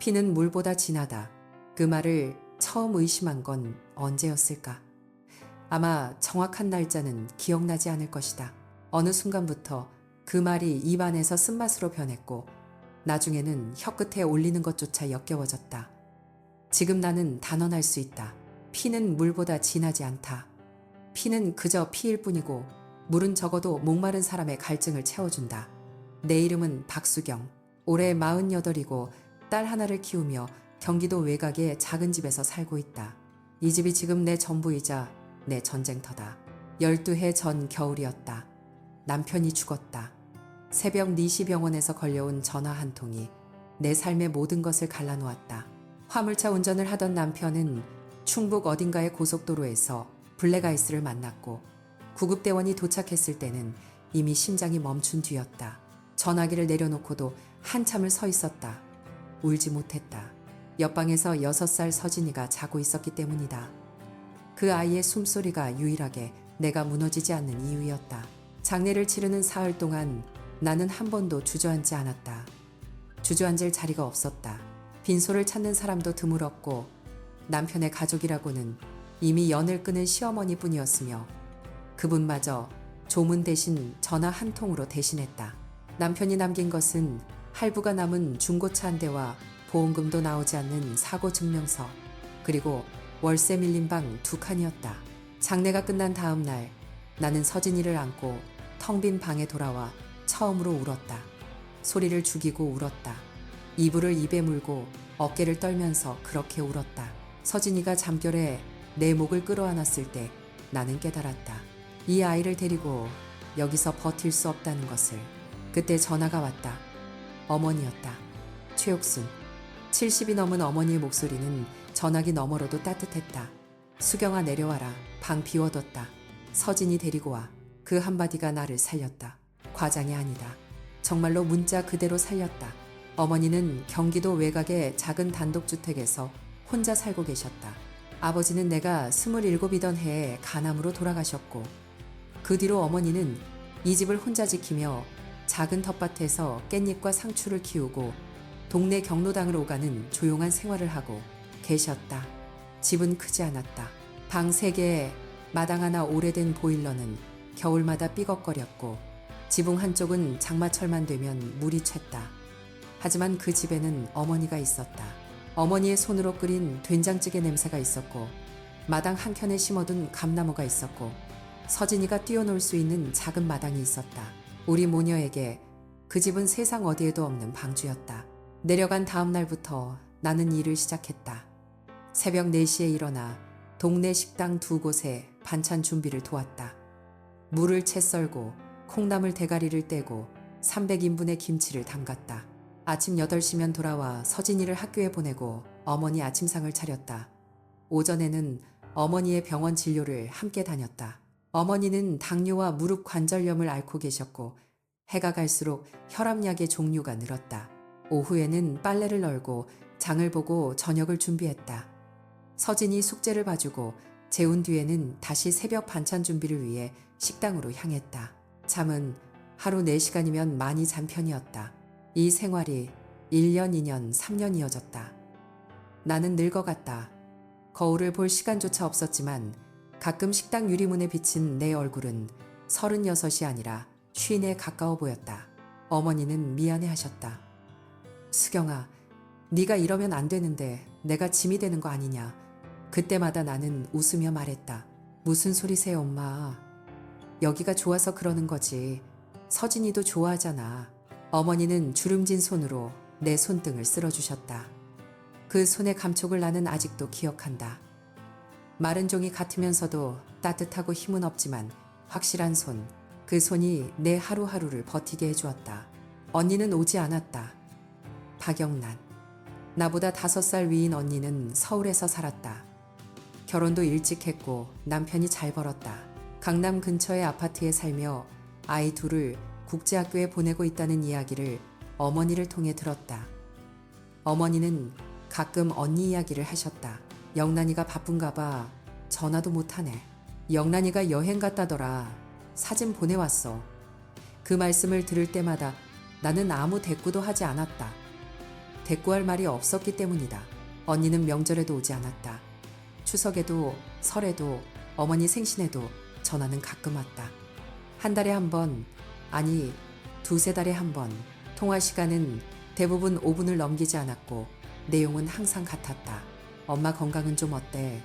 피는 물보다 진하다. 그 말을 처음 의심한 건 언제였을까? 아마 정확한 날짜는 기억나지 않을 것이다. 어느 순간부터 그 말이 입안에서 쓴맛으로 변했고 나중에는 혀끝에 올리는 것조차 역겨워졌다. 지금 나는 단언할 수 있다. 피는 물보다 진하지 않다. 피는 그저 피일 뿐이고 물은 적어도 목마른 사람의 갈증을 채워준다. 내 이름은 박수경. 올해 48이고 딸 하나를 키우며 경기도 외곽의 작은 집에서 살고 있다. 이 집이 지금 내 전부이자 내 전쟁터다. 12해 전 겨울이었다. 남편이 죽었다. 새벽 4시 병원에서 걸려온 전화 한 통이 내 삶의 모든 것을 갈라놓았다. 화물차 운전을 하던 남편은 충북 어딘가의 고속도로에서 블랙아이스를 만났고 구급대원이 도착했을 때는 이미 심장이 멈춘 뒤였다. 전화기를 내려놓고도 한참을 서 있었다. 울지 못했다. 옆방에서 6살 서진이가 자고 있었기 때문이다. 그 아이의 숨소리가 유일하게 내가 무너지지 않는 이유였다. 장례를 치르는 사흘 동안 나는 한 번도 주저앉지 않았다. 주저앉을 자리가 없었다. 빈소를 찾는 사람도 드물었고 남편의 가족이라고는 이미 연을 끊은 시어머니 뿐이었으며 그분마저 조문 대신 전화 한 통으로 대신했다. 남편이 남긴 것은 할부가 남은 중고차 한 대와 보험금도 나오지 않는 사고 증명서, 그리고 월세 밀린 방 2칸이었다. 장례가 끝난 다음 날 나는 서진이를 안고 텅 빈 방에 돌아와 처음으로 울었다. 소리를 죽이고 울었다. 이불을 입에 물고 어깨를 떨면서 그렇게 울었다. 서진이가 잠결에 내 목을 끌어안았을 때 나는 깨달았다. 이 아이를 데리고 여기서 버틸 수 없다는 것을. 그때 전화가 왔다. 어머니였다. 최옥순. 70이 넘은 어머니의 목소리는 전화기 너머로도 따뜻했다. 수경아, 내려와라. 방 비워뒀다. 서진이 데리고 와. 그 한마디가 나를 살렸다. 과장이 아니다. 정말로 문자 그대로 살렸다. 어머니는 경기도 외곽의 작은 단독주택에서 혼자 살고 계셨다. 아버지는 내가 27이던 해에 간암으로 돌아가셨고 그 뒤로 어머니는 이 집을 혼자 지키며 작은 텃밭에서 깻잎과 상추를 키우고 동네 경로당을 오가는 조용한 생활을 하고 계셨다. 집은 크지 않았다. 방 3개에 마당 하나 오래된 보일러는 겨울마다 삐걱거렸고 지붕 한쪽은 장마철만 되면 물이 샜다. 하지만 그 집에는 어머니가 있었다. 어머니의 손으로 끓인 된장찌개 냄새가 있었고 마당 한켠에 심어둔 감나무가 있었고 서진이가 뛰어놀 수 있는 작은 마당이 있었다. 우리 모녀에게 그 집은 세상 어디에도 없는 방주였다. 내려간 다음 날부터 나는 일을 시작했다. 새벽 4시에 일어나 동네 식당 2곳에 반찬 준비를 도왔다. 물을 채 썰고 콩나물 대가리를 떼고 300인분의 김치를 담갔다. 아침 8시면 돌아와 서진이를 학교에 보내고 어머니 아침상을 차렸다. 오전에는 어머니의 병원 진료를 함께 다녔다. 어머니는 당뇨와 무릎 관절염을 앓고 계셨고 해가 갈수록 혈압약의 종류가 늘었다. 오후에는 빨래를 널고 장을 보고 저녁을 준비했다. 서진이 숙제를 봐주고 재운 뒤에는 다시 새벽 반찬 준비를 위해 식당으로 향했다. 잠은 하루 4시간이면 많이 잔 편이었다. 이 생활이 1년, 2년, 3년 이어졌다. 나는 늙어갔다. 거울을 볼 시간조차 없었지만 가끔 식당 유리문에 비친 내 얼굴은 36이 아니라 50에 가까워 보였다. 어머니는 미안해하셨다. 수경아, 네가 이러면 안 되는데 내가 짐이 되는 거 아니냐. 그때마다 나는 웃으며 말했다. 무슨 소리세요, 엄마. 여기가 좋아서 그러는 거지. 서진이도 좋아하잖아. 어머니는 주름진 손으로 내 손등을 쓸어주셨다. 그 손의 감촉을 나는 아직도 기억한다. 마른 종이 같으면서도 따뜻하고 힘은 없지만 확실한 손, 그 손이 내 하루하루를 버티게 해주었다. 언니는 오지 않았다. 박영란. 나보다 5살 위인 언니는 서울에서 살았다. 결혼도 일찍 했고 남편이 잘 벌었다. 강남 근처의 아파트에 살며 아이 2을 국제학교에 보내고 있다는 이야기를 어머니를 통해 들었다. 어머니는 가끔 언니 이야기를 하셨다. 영란이가 바쁜가 봐. 전화도 못하네. 영란이가 여행 갔다더라. 사진 보내왔어. 그 말씀을 들을 때마다 나는 아무 대꾸도 하지 않았다. 대꾸할 말이 없었기 때문이다. 언니는 명절에도 오지 않았다. 추석에도 설에도 어머니 생신에도 전화는 가끔 왔다. 한 달에 한 번, 아니 두세 달에 한 번. 통화 시간은 대부분 5분을 넘기지 않았고 내용은 항상 같았다. 엄마 건강은 좀 어때?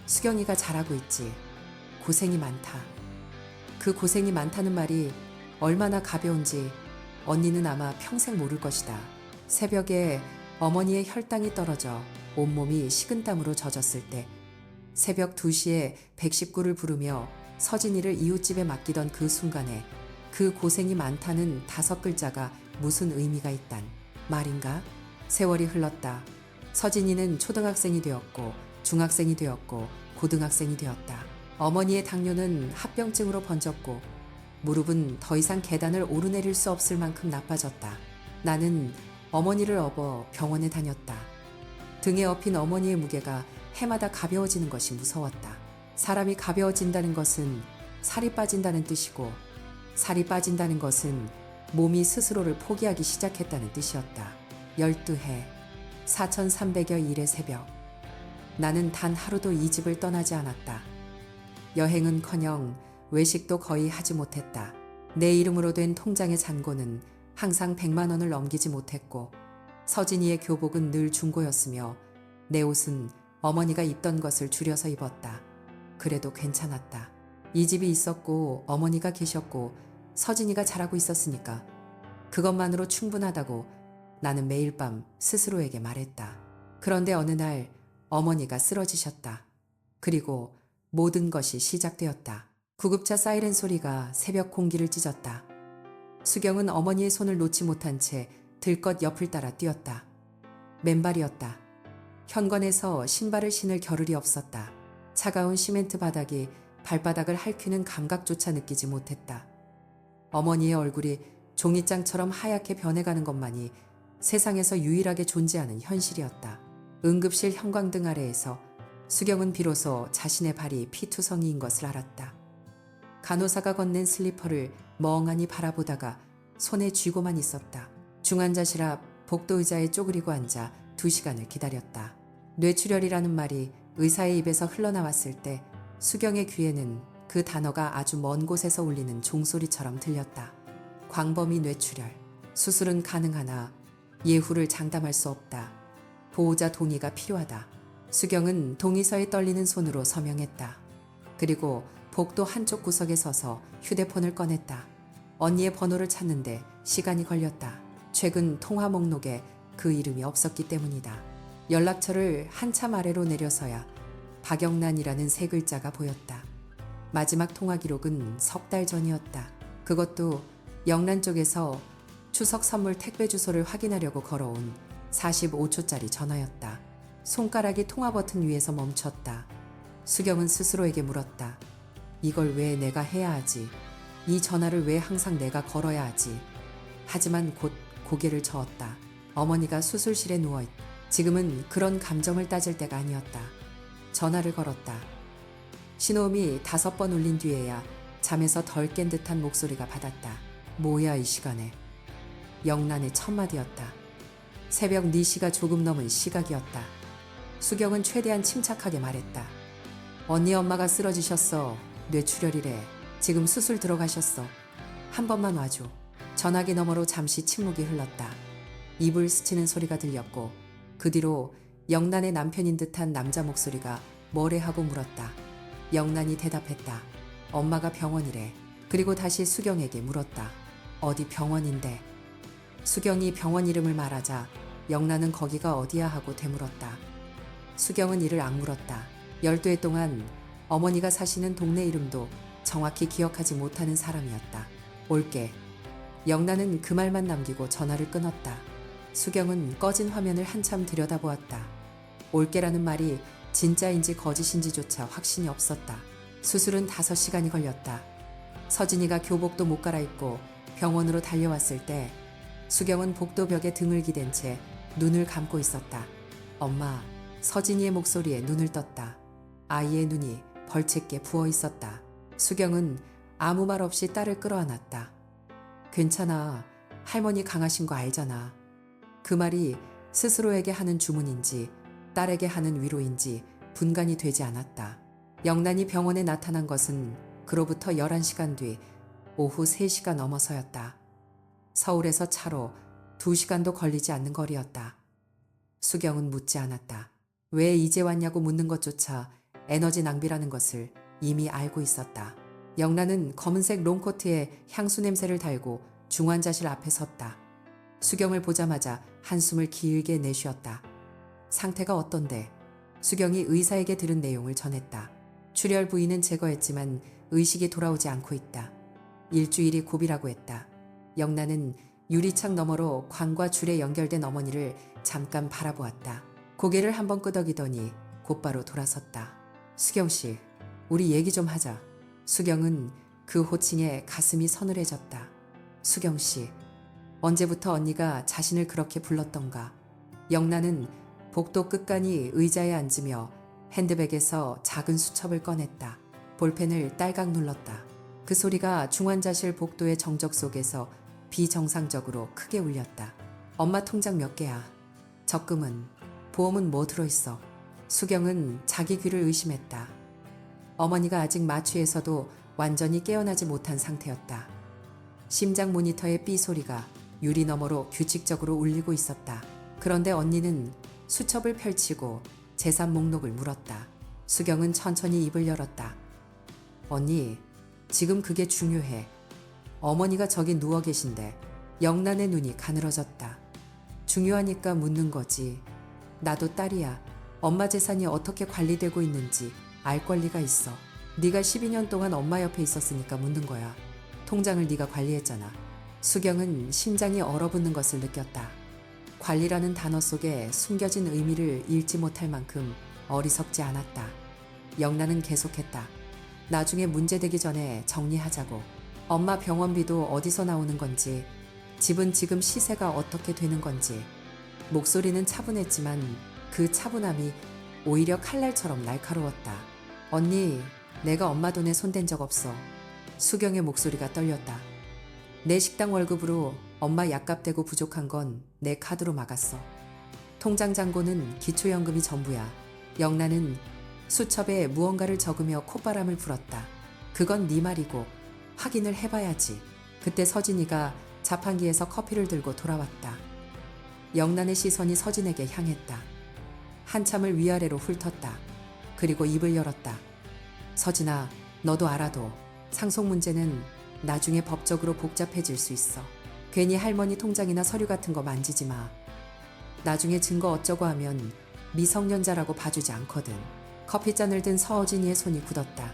수경이가 잘하고 있지. 고생이 많다. 그 고생이 많다는 말이 얼마나 가벼운지 언니는 아마 평생 모를 것이다. 새벽에 어머니의 혈당이 떨어져 온몸이 식은땀으로 젖었을 때, 새벽 2시에 119를 부르며 서진이를 이웃집에 맡기던 그 순간에 그 고생이 많다는 5글자가 무슨 의미가 있단 말인가? 세월이 흘렀다. 서진이는 초등학생이 되었고 중학생이 되었고 고등학생이 되었다. 어머니의 당뇨는 합병증으로 번졌고 무릎은 더 이상 계단을 오르내릴 수 없을 만큼 나빠졌다. 나는 어머니를 업어 병원에 다녔다. 등에 업힌 어머니의 무게가 해마다 가벼워지는 것이 무서웠다. 사람이 가벼워진다는 것은 살이 빠진다는 뜻이고, 살이 빠진다는 것은 몸이 스스로를 포기하기 시작했다는 뜻이었다. 12해 4300여 일의 새벽, 나는 단 하루도 이 집을 떠나지 않았다. 여행은커녕 외식도 거의 하지 못했다. 내 이름으로 된 통장의 잔고는 항상 100만 원을 넘기지 못했고, 서진이의 교복은 늘 중고였으며 내 옷은 어머니가 입던 것을 줄여서 입었다. 그래도 괜찮았다. 이 집이 있었고 어머니가 계셨고 서진이가 잘하고 있었으니까 그것만으로 충분하다고 나는 매일 밤 스스로에게 말했다. 그런데 어느 날 어머니가 쓰러지셨다. 그리고 모든 것이 시작되었다. 구급차 사이렌 소리가 새벽 공기를 찢었다. 수경은 어머니의 손을 놓지 못한 채 들것 옆을 따라 뛰었다. 맨발이었다. 현관에서 신발을 신을 겨를이 없었다. 차가운 시멘트 바닥이 발바닥을 핥히는 감각조차 느끼지 못했다. 어머니의 얼굴이 종이장처럼 하얗게 변해가는 것만이 세상에서 유일하게 존재하는 현실이었다. 응급실 형광등 아래에서 수경은 비로소 자신의 발이 피투성이인 것을 알았다. 간호사가 건넨 슬리퍼를 멍하니 바라보다가 손에 쥐고만 있었다. 중환자실 앞 복도 의자에 쪼그리고 앉아 2시간을 기다렸다. 뇌출혈이라는 말이 의사의 입에서 흘러나왔을 때 수경의 귀에는 그 단어가 아주 먼 곳에서 울리는 종소리처럼 들렸다. 광범위 뇌출혈. 수술은 가능하나 예후를 장담할 수 없다. 보호자 동의가 필요하다. 수경은 동의서에 떨리는 손으로 서명했다. 그리고 복도 한쪽 구석에 서서 휴대폰을 꺼냈다. 언니의 번호를 찾는데 시간이 걸렸다. 최근 통화 목록에 그 이름이 없었기 때문이다. 연락처를 한참 아래로 내려서야 박영란이라는 3글자가 보였다. 마지막 통화 기록은 3달 전이었다. 그것도 영란 쪽에서 추석 선물 택배 주소를 확인하려고 걸어온 45초짜리 전화였다. 손가락이 통화 버튼 위에서 멈췄다. 수경은 스스로에게 물었다. 이걸 왜 내가 해야 하지? 이 전화를 왜 항상 내가 걸어야 하지? 하지만 곧 고개를 저었다. 어머니가 수술실에 누워있다. 지금은 그런 감정을 따질 때가 아니었다. 전화를 걸었다. 신호음이 5번 울린 뒤에야 잠에서 덜 깬 듯한 목소리가 받았다. 뭐야 이 시간에. 영란의 첫마디였다. 새벽 4시가 조금 넘은 시각이었다. 수경은 최대한 침착하게 말했다. 언니 엄마가 쓰러지셨어. 뇌출혈이래. 지금 수술 들어가셨어. 한 번만 와줘. 전화기 너머로 잠시 침묵이 흘렀다. 이불 스치는 소리가 들렸고 그 뒤로 영란의 남편인 듯한 남자 목소리가 뭐래 하고 물었다. 영란이 대답했다. 엄마가 병원이래. 그리고 다시 수경에게 물었다. 어디 병원인데? 수경이 병원 이름을 말하자 영란은 거기가 어디야 하고 되물었다. 수경은 이를 악물었다. 12해 동안 어머니가 사시는 동네 이름도 정확히 기억하지 못하는 사람이었다. 올게. 영란은 그 말만 남기고 전화를 끊었다. 수경은 꺼진 화면을 한참 들여다보았다. 올게라는 말이 진짜인지 거짓인지조차 확신이 없었다. 수술은 5시간이 걸렸다. 서진이가 교복도 못 갈아입고 병원으로 달려왔을 때 수경은 복도벽에 등을 기댄 채 눈을 감고 있었다. 엄마, 서진이의 목소리에 눈을 떴다. 아이의 눈이 벌채게 부어 있었다. 수경은 아무 말 없이 딸을 끌어안았다. 괜찮아. 할머니 강하신 거 알잖아. 그 말이 스스로에게 하는 주문인지 딸에게 하는 위로인지 분간이 되지 않았다. 영란이 병원에 나타난 것은 그로부터 11시간 뒤 오후 3시가 넘어서였다. 서울에서 차로 2시간도 걸리지 않는 거리였다. 수경은 묻지 않았다. 왜 이제 왔냐고 묻는 것조차 에너지 낭비라는 것을 이미 알고 있었다. 영란은 검은색 롱코트에 향수 냄새를 달고 중환자실 앞에 섰다. 수경을 보자마자 한숨을 길게 내쉬었다. 상태가 어떤데? 수경이 의사에게 들은 내용을 전했다. 출혈 부위는 제거했지만 의식이 돌아오지 않고 있다. 일주일이 고비라고 했다. 영란은 유리창 너머로 관과 줄에 연결된 어머니를 잠깐 바라보았다. 고개를 한번 끄덕이더니 곧바로 돌아섰다. 수경 씨, 우리 얘기 좀 하자. 수경은 그 호칭에 가슴이 서늘해졌다. 수경 씨, 언제부터 언니가 자신을 그렇게 불렀던가. 영란은 복도 끝간이 의자에 앉으며 핸드백에서 작은 수첩을 꺼냈다. 볼펜을 딸깍 눌렀다. 그 소리가 중환자실 복도의 정적 속에서 비정상적으로 크게 울렸다. 엄마 통장 몇 개야? 적금은? 보험은 뭐 들어있어? 수경은 자기 귀를 의심했다. 어머니가 아직 마취에서도 완전히 깨어나지 못한 상태였다. 심장 모니터의 삐 소리가 유리 너머로 규칙적으로 울리고 있었다. 그런데 언니는 수첩을 펼치고 재산 목록을 물었다. 수경은 천천히 입을 열었다. 언니, 지금 그게 중요해. 어머니가 저기 누워 계신데. 영란의 눈이 가늘어졌다. 중요하니까 묻는 거지. 나도 딸이야. 엄마 재산이 어떻게 관리되고 있는지 알 권리가 있어. 네가 12년 동안 엄마 옆에 있었으니까 묻는 거야. 통장을 네가 관리했잖아. 수경은 심장이 얼어붙는 것을 느꼈다. 관리라는 단어 속에 숨겨진 의미를 읽지 못할 만큼 어리석지 않았다. 영란은 계속했다. 나중에 문제되기 전에 정리하자고. 엄마 병원비도 어디서 나오는 건지, 집은 지금 시세가 어떻게 되는 건지. 목소리는 차분했지만 그 차분함이 오히려 칼날처럼 날카로웠다. 언니, 내가 엄마 돈에 손댄 적 없어. 수경의 목소리가 떨렸다. 내 식당 월급으로 엄마 약값 대고 부족한 건 내 카드로 막았어. 통장 잔고는 기초연금이 전부야. 영란은 수첩에 무언가를 적으며 콧바람을 불었다. 그건 네 말이고 확인을 해봐야지. 그때 서진이가 자판기에서 커피를 들고 돌아왔다. 영란의 시선이 서진에게 향했다. 한참을 위아래로 훑었다. 그리고 입을 열었다. 서진아, 너도 알아둬. 상속 문제는 나중에 법적으로 복잡해질 수 있어. 괜히 할머니 통장이나 서류 같은 거 만지지 마. 나중에 증거 어쩌고 하면 미성년자라고 봐주지 않거든. 커피잔을 든 서진이의 손이 굳었다.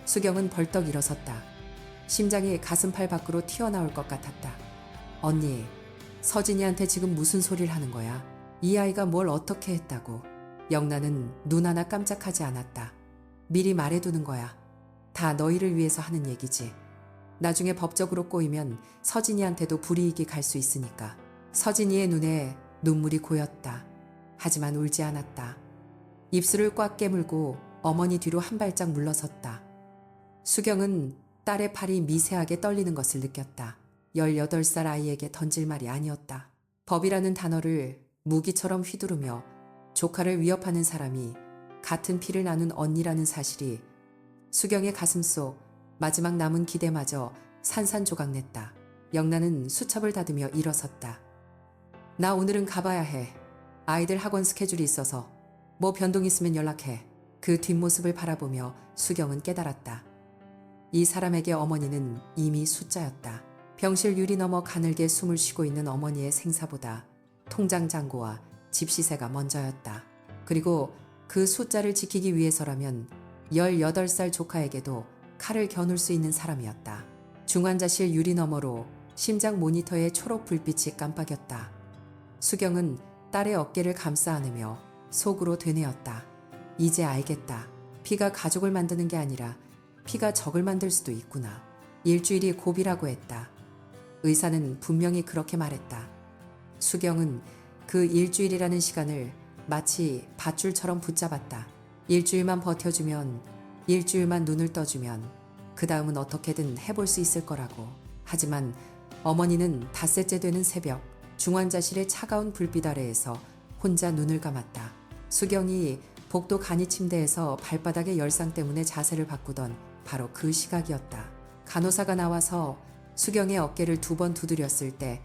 수경은 벌떡 일어섰다. 심장이 가슴팔 밖으로 튀어나올 것 같았다. 언니, 서진이한테 지금 무슨 소리를 하는 거야? 이 아이가 뭘 어떻게 했다고. 영란은 눈 하나 깜짝하지 않았다. 미리 말해두는 거야. 다 너희를 위해서 하는 얘기지. 나중에 법적으로 꼬이면 서진이한테도 불이익이 갈 수 있으니까. 서진이의 눈에 눈물이 고였다. 하지만 울지 않았다. 입술을 꽉 깨물고 어머니 뒤로 한 발짝 물러섰다. 수경은 딸의 팔이 미세하게 떨리는 것을 느꼈다. 18살 아이에게 던질 말이 아니었다. 법이라는 단어를 무기처럼 휘두르며 조카를 위협하는 사람이 같은 피를 나눈 언니라는 사실이 수경의 가슴속 마지막 남은 기대마저 산산조각냈다. 영란은 수첩을 닫으며 일어섰다. 나 오늘은 가봐야 해. 아이들 학원 스케줄이 있어서. 뭐 변동 있으면 연락해. 그 뒷모습을 바라보며 수경은 깨달았다. 이 사람에게 어머니는 이미 숫자였다. 병실 유리 너머 가늘게 숨을 쉬고 있는 어머니의 생사보다 통장 잔고와 집 시세가 먼저였다. 그리고 그 숫자를 지키기 위해서라면 18살 조카에게도 칼을 겨눌 수 있는 사람이었다. 중환자실 유리 너머로 심장 모니터의 초록 불빛이 깜빡였다. 수경은 딸의 어깨를 감싸 안으며 속으로 되뇌었다. 이제 알겠다. 피가 가족을 만드는 게 아니라 피가 적을 만들 수도 있구나. 일주일이 고비라고 했다. 의사는 분명히 그렇게 말했다. 수경은 그 일주일이라는 시간을 마치 밧줄처럼 붙잡았다. 일주일만 버텨주면, 일주일만 눈을 떠주면 그 다음은 어떻게든 해볼 수 있을 거라고. 하지만 어머니는 닷새째 되는 새벽 중환자실의 차가운 불빛 아래에서 혼자 눈을 감았다. 수경이 복도 간이 침대에서 발바닥의 열상 때문에 자세를 바꾸던 바로 그 시각이었다. 간호사가 나와서 수경의 어깨를 2번 두드렸을 때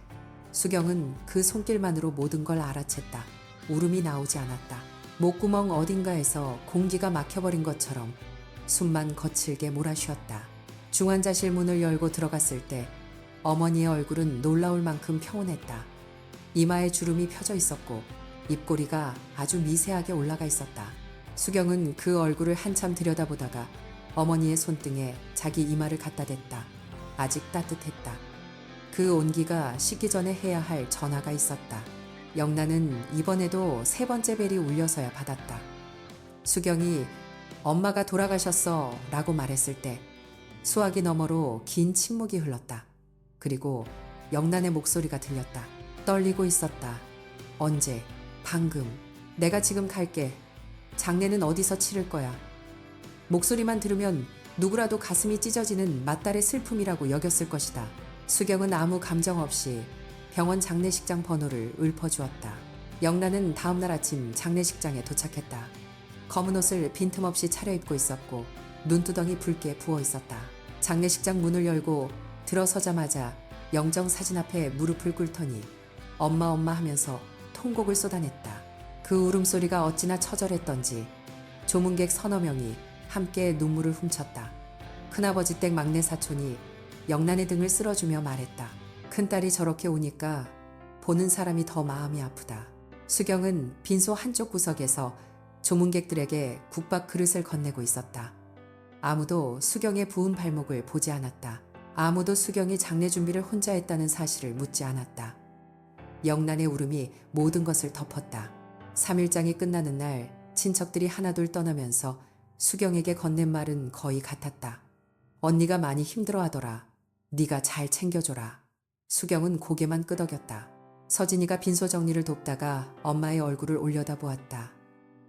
수경은 그 손길만으로 모든 걸 알아챘다. 울음이 나오지 않았다. 목구멍 어딘가에서 공기가 막혀버린 것처럼 숨만 거칠게 몰아쉬었다. 중환자실 문을 열고 들어갔을 때 어머니의 얼굴은 놀라울 만큼 평온했다. 이마에 주름이 펴져 있었고 입꼬리가 아주 미세하게 올라가 있었다. 수경은 그 얼굴을 한참 들여다보다가 어머니의 손등에 자기 이마를 갖다 댔다. 아직 따뜻했다. 그 온기가 식기 전에 해야 할 전화가 있었다. 영란은 이번에도 3번째 벨이 울려서야 받았다. 수경이 엄마가 돌아가셨어 라고 말했을 때 수화기 너머로 긴 침묵이 흘렀다. 그리고 영란의 목소리가 들렸다. 떨리고 있었다. 언제? 방금. 내가 지금 갈게. 장례는 어디서 치를 거야? 목소리만 들으면 누구라도 가슴이 찢어지는 맏딸의 슬픔이라고 여겼을 것이다. 수경은 아무 감정 없이 병원 장례식장 번호를 읊어주었다. 영란은 다음날 아침 장례식장에 도착했다. 검은 옷을 빈틈없이 차려입고 있었고 눈두덩이 붉게 부어 있었다. 장례식장 문을 열고 들어서자마자 영정 사진 앞에 무릎을 꿇더니 엄마 엄마 하면서 통곡을 쏟아냈다. 그 울음소리가 어찌나 처절했던지 조문객 서너 명이 함께 눈물을 훔쳤다. 큰아버지 댁 막내 사촌이 영란의 등을 쓸어주며 말했다. 큰딸이 저렇게 우니까 보는 사람이 더 마음이 아프다. 수경은 빈소 한쪽 구석에서 조문객들에게 국밥 그릇을 건네고 있었다. 아무도 수경의 부은 발목을 보지 않았다. 아무도 수경이 장례 준비를 혼자 했다는 사실을 묻지 않았다. 영란의 울음이 모든 것을 덮었다. 3일장이 끝나는 날 친척들이 하나둘 떠나면서 수경에게 건넨 말은 거의 같았다. 언니가 많이 힘들어하더라. 네가 잘 챙겨줘라. 수경은 고개만 끄덕였다. 서진이가 빈소 정리를 돕다가 엄마의 얼굴을 올려다보았다.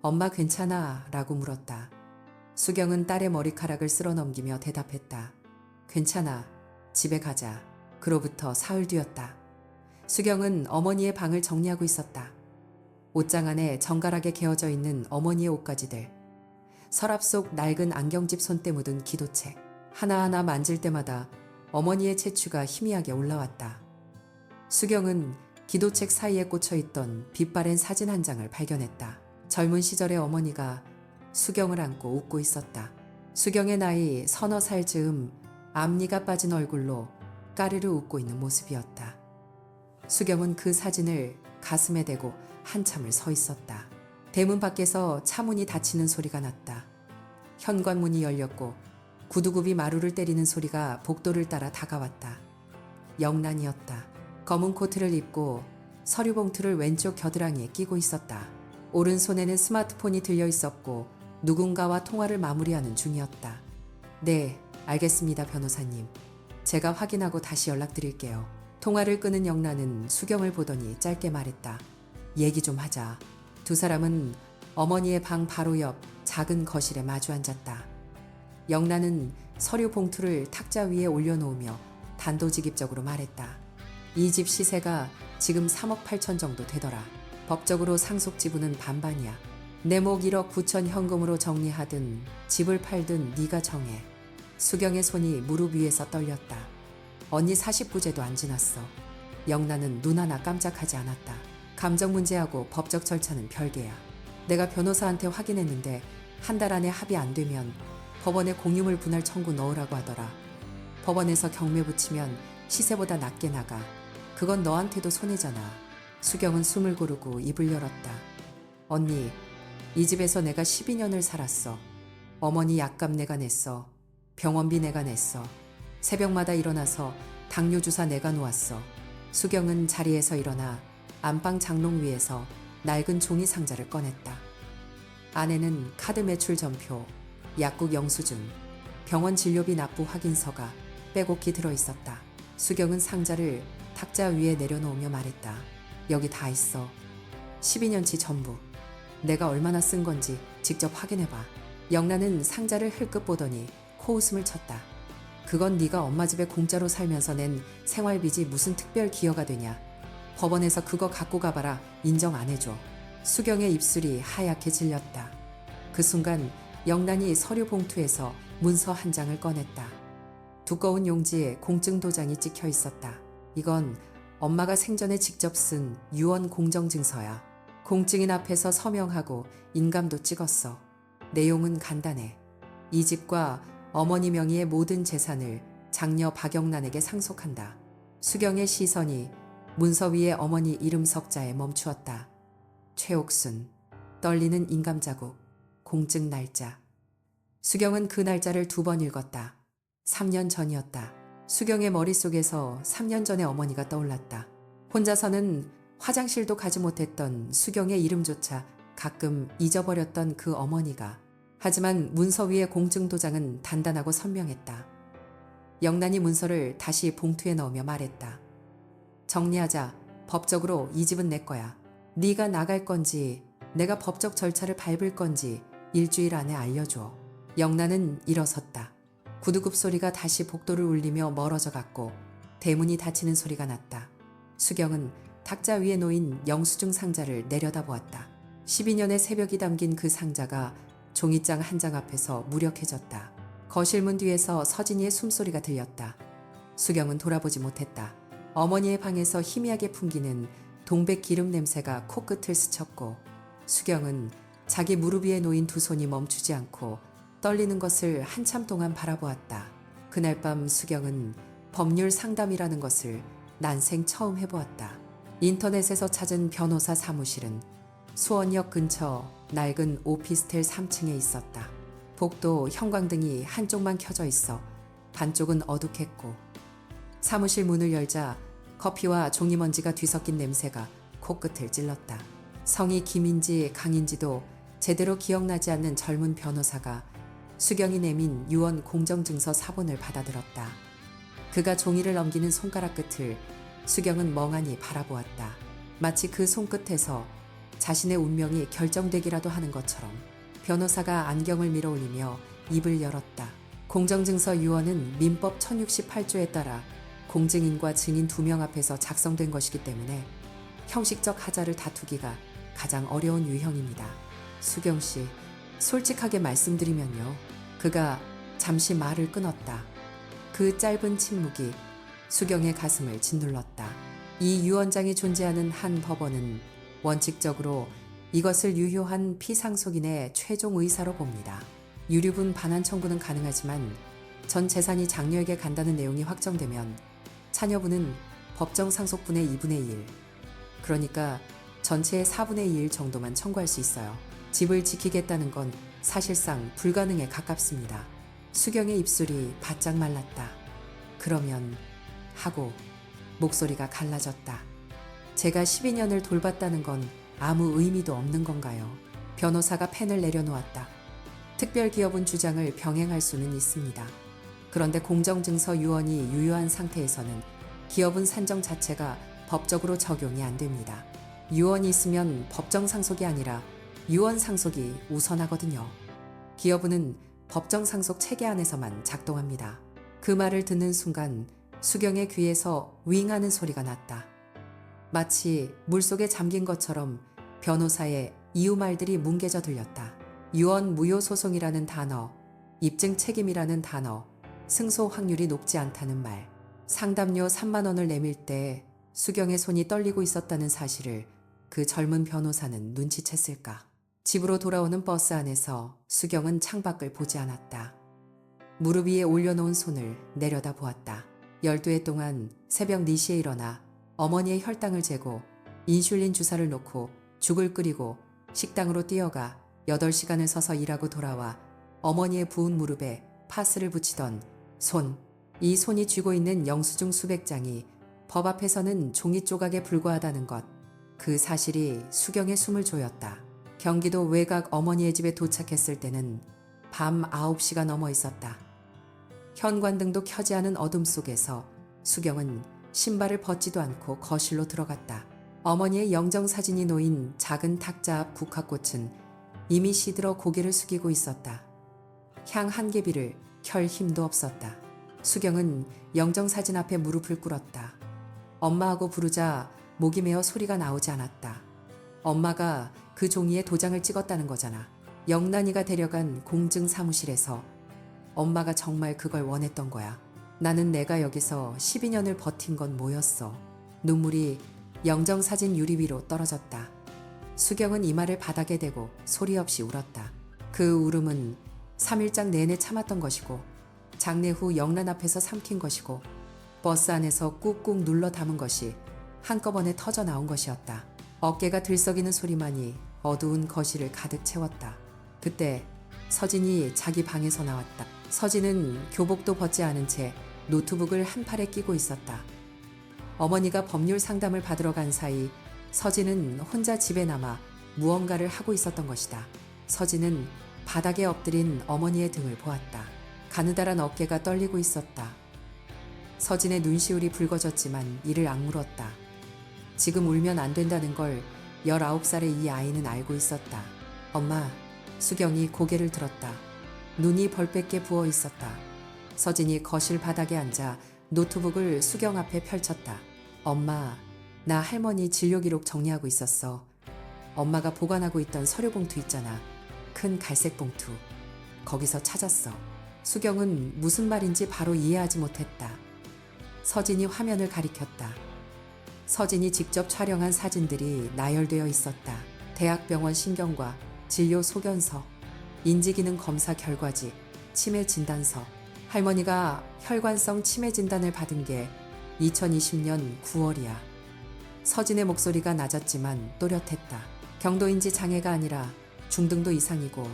엄마 괜찮아? 라고 물었다. 수경은 딸의 머리카락을 쓸어 넘기며 대답했다. 괜찮아. 집에 가자. 그로부터 사흘 뒤였다. 수경은 어머니의 방을 정리하고 있었다. 옷장 안에 정갈하게 개어져 있는 어머니의 옷가지들, 서랍 속 낡은 안경집 손때 묻은 기도책, 하나하나 만질 때마다 어머니의 채취가 희미하게 올라왔다. 수경은 기도책 사이에 꽂혀있던 빛바랜 사진 한 장을 발견했다. 젊은 시절의 어머니가 수경을 안고 웃고 있었다. 수경의 나이 서너 살 즈음 앞니가 빠진 얼굴로 까르르 웃고 있는 모습이었다. 수경은 그 사진을 가슴에 대고 한참을 서 있었다. 대문 밖에서 차문이 닫히는 소리가 났다. 현관문이 열렸고 구두굽이 마루를 때리는 소리가 복도를 따라 다가왔다. 영란이었다. 검은 코트를 입고 서류 봉투를 왼쪽 겨드랑이에 끼고 있었다. 오른손에는 스마트폰이 들려 있었고 누군가와 통화를 마무리하는 중이었다. 네, 알겠습니다, 변호사님. 제가 확인하고 다시 연락드릴게요. 통화를 끄는 영란은 수경을 보더니 짧게 말했다. 얘기 좀 하자. 두 사람은 어머니의 방 바로 옆 작은 거실에 마주 앉았다. 영란은 서류 봉투를 탁자 위에 올려놓으며 단도직입적으로 말했다. 이 집 시세가 지금 3억 8천 정도 되더라. 법적으로 상속 지분은 반반이야. 내 목 1억 9천 현금으로 정리하든 집을 팔든 네가 정해. 수경의 손이 무릎 위에서 떨렸다. 언니 49제도 안 지났어. 영란은 눈 하나 깜짝하지 않았다. 감정 문제하고 법적 절차는 별개야. 내가 변호사한테 확인했는데 한 달 안에 합의 안 되면 법원에 공유물 분할 청구 넣으라고 하더라. 법원에서 경매 붙이면 시세보다 낮게 나가. 그건 너한테도 손해잖아. 수경은 숨을 고르고 입을 열었다. 언니, 이 집에서 내가 12년을 살았어. 어머니 약값 내가 냈어. 병원비 내가 냈어. 새벽마다 일어나서 당뇨 주사 내가 놓았어. 수경은 자리에서 일어나 안방 장롱 위에서 낡은 종이 상자를 꺼냈다. 안에는 카드 매출 전표, 약국 영수증, 병원 진료비 납부 확인서가 빼곡히 들어있었다. 수경은 상자를 탁자 위에 내려놓으며 말했다. 여기 다 있어. 12년치 전부. 내가 얼마나 쓴 건지 직접 확인해봐. 영란은 상자를 흘끗 보더니 코웃음을 쳤다. 그건 네가 엄마 집에 공짜로 살면서 낸 생활비지 무슨 특별 기여가 되냐. 법원에서 그거 갖고 가봐라. 인정 안 해줘. 수경의 입술이 하얗게 질렸다. 그 순간 영란이 서류 봉투에서 문서 한 장을 꺼냈다. 두꺼운 용지에 공증 도장이 찍혀 있었다. 이건 엄마가 생전에 직접 쓴 유언 공정증서야. 공증인 앞에서 서명하고 인감도 찍었어. 내용은 간단해. 이 집과 어머니 명의의 모든 재산을 장녀 박영란에게 상속한다. 수경의 시선이 문서 위에 어머니 이름 석자에 멈추었다. 최옥순. 떨리는 인감자국. 공증 날짜. 수경은 그 날짜를 2번 읽었다. 3년 전이었다. 수경의 머릿속에서 3년 전의 어머니가 떠올랐다. 혼자서는 화장실도 가지 못했던 수경의 이름조차 가끔 잊어버렸던 그 어머니가. 하지만 문서 위의 공증 도장은 단단하고 선명했다. 영란이 문서를 다시 봉투에 넣으며 말했다. 정리하자. 법적으로 이 집은 내 거야. 네가 나갈 건지 내가 법적 절차를 밟을 건지 일주일 안에 알려줘. 영란은 일어섰다. 구두굽 소리가 다시 복도를 울리며 멀어져 갔고 대문이 닫히는 소리가 났다. 수경은 탁자 위에 놓인 영수증 상자를 내려다보았다. 12년의 새벽이 담긴 그 상자가 종이장 한 장 앞에서 무력해졌다. 거실문 뒤에서 서진이의 숨소리가 들렸다. 수경은 돌아보지 못했다. 어머니의 방에서 희미하게 풍기는 동백 기름 냄새가 코끝을 스쳤고 수경은 자기 무릎 위에 놓인 두 손이 멈추지 않고 떨리는 것을 한참 동안 바라보았다. 그날 밤 수경은 법률 상담이라는 것을 난생 처음 해보았다. 인터넷에서 찾은 변호사 사무실은 수원역 근처 낡은 오피스텔 3층에 있었다. 복도 형광등이 한쪽만 켜져 있어 반쪽은 어둑했고 사무실 문을 열자 커피와 종이먼지가 뒤섞인 냄새가 코끝을 찔렀다. 성이 김인지 강인지도 제대로 기억나지 않는 젊은 변호사가 수경이 내민 유언 공정증서 사본을 받아들었다. 그가 종이를 넘기는 손가락 끝을 수경은 멍하니 바라보았다. 마치 그 손끝에서 자신의 운명이 결정되기라도 하는 것처럼. 변호사가 안경을 밀어올리며 입을 열었다. 공정증서 유언은 민법 1068조에 따라 공증인과 증인 2명 앞에서 작성된 것이기 때문에 형식적 하자를 다투기가 가장 어려운 유형입니다. 수경 씨, 솔직하게 말씀드리면요. 그가 잠시 말을 끊었다. 그 짧은 침묵이 수경의 가슴을 짓눌렀다. 이 유언장이 존재하는 한 법원은 원칙적으로 이것을 유효한 피상속인의 최종 의사로 봅니다. 유류분 반환 청구는 가능하지만 전 재산이 장녀에게 간다는 내용이 확정되면 차녀분은 법정 상속분의 2분의 1, 그러니까 전체의 4분의 1 정도만 청구할 수 있어요. 집을 지키겠다는 건 사실상 불가능에 가깝습니다. 수경의 입술이 바짝 말랐다. 그러면 하고 목소리가 갈라졌다. 제가 12년을 돌봤다는 건 아무 의미도 없는 건가요? 변호사가 펜을 내려놓았다. 특별기업은 주장을 병행할 수는 있습니다. 그런데 공정증서 유언이 유효한 상태에서는 기업은 산정 자체가 법적으로 적용이 안 됩니다. 유언이 있으면 법정 상속이 아니라 유언 상속이 우선하거든요. 기업은 법정 상속 체계 안에서만 작동합니다. 그 말을 듣는 순간 수경의 귀에서 윙하는 소리가 났다. 마치 물속에 잠긴 것처럼 변호사의 이유 말들이 뭉개져 들렸다. 유언 무효 소송이라는 단어, 입증 책임이라는 단어, 승소 확률이 높지 않다는 말, 상담료 3만 원을 내밀 때 수경의 손이 떨리고 있었다는 사실을 그 젊은 변호사는 눈치챘을까. 집으로 돌아오는 버스 안에서 수경은 창밖을 보지 않았다. 무릎 위에 올려놓은 손을 내려다 보았다. 12해 동안 새벽 4시에 일어나 어머니의 혈당을 재고 인슐린 주사를 놓고 죽을 끓이고 식당으로 뛰어가 8시간을 서서 일하고 돌아와 어머니의 부은 무릎에 파스를 붙이던 손. 이 손이 쥐고 있는 영수증 수백 장이 법 앞에서는 종이 조각에 불과하다는 것. 그 사실이 수경의 숨을 조였다. 경기도 외곽 어머니의 집에 도착했을 때는 밤 9시가 넘어 있었다. 현관등도 켜지 않은 어둠 속에서 수경은 신발을 벗지도 않고 거실로 들어갔다. 어머니의 영정사진이 놓인 작은 탁자 앞 국화꽃은 이미 시들어 고개를 숙이고 있었다. 향 한 개비를 켤 힘도 없었다. 수경은 영정사진 앞에 무릎을 꿇었다. 엄마하고 부르자 목이 메어 소리가 나오지 않았다. 엄마가 그 종이에 도장을 찍었다는 거잖아. 영란이가 데려간 공증 사무실에서 엄마가 정말 그걸 원했던 거야. 나는 내가 여기서 12년을 버틴 건 뭐였어. 눈물이 영정사진 유리 위로 떨어졌다. 수경은 이마를 바닥에 대고 소리 없이 울었다. 그 울음은 3일장 내내 참았던 것이고 장례 후 영란 앞에서 삼킨 것이고 버스 안에서 꾹꾹 눌러 담은 것이 한꺼번에 터져 나온 것이었다. 어깨가 들썩이는 소리만이 어두운 거실을 가득 채웠다. 그때 서진이 자기 방에서 나왔다. 서진은 교복도 벗지 않은 채 노트북을 한 팔에 끼고 있었다. 어머니가 법률 상담을 받으러 간 사이 서진은 혼자 집에 남아 무언가를 하고 있었던 것이다. 서진은 바닥에 엎드린 어머니의 등을 보았다. 가느다란 어깨가 떨리고 있었다. 서진의 눈시울이 붉어졌지만 이를 악물었다. 지금 울면 안 된다는 걸 19살의 이 아이는 알고 있었다. 엄마, 수경이 고개를 들었다. 눈이 벌겋게 부어 있었다. 서진이 거실 바닥에 앉아 노트북을 수경 앞에 펼쳤다. 엄마, 나 할머니 진료 기록 정리하고 있었어. 엄마가 보관하고 있던 서류 봉투 있잖아. 큰 갈색 봉투. 거기서 찾았어. 수경은 무슨 말인지 바로 이해하지 못했다. 서진이 화면을 가리켰다. 서진이 직접 촬영한 사진들이 나열되어 있었다. 대학병원 신경과 진료 소견서, 인지기능 검사 결과지, 치매 진단서. 할머니가 혈관성 치매 진단을 받은 게 2020년 9월이야. 서진의 목소리가 낮았지만 또렷했다. 경도인지 장애가 아니라 중등도 이상이고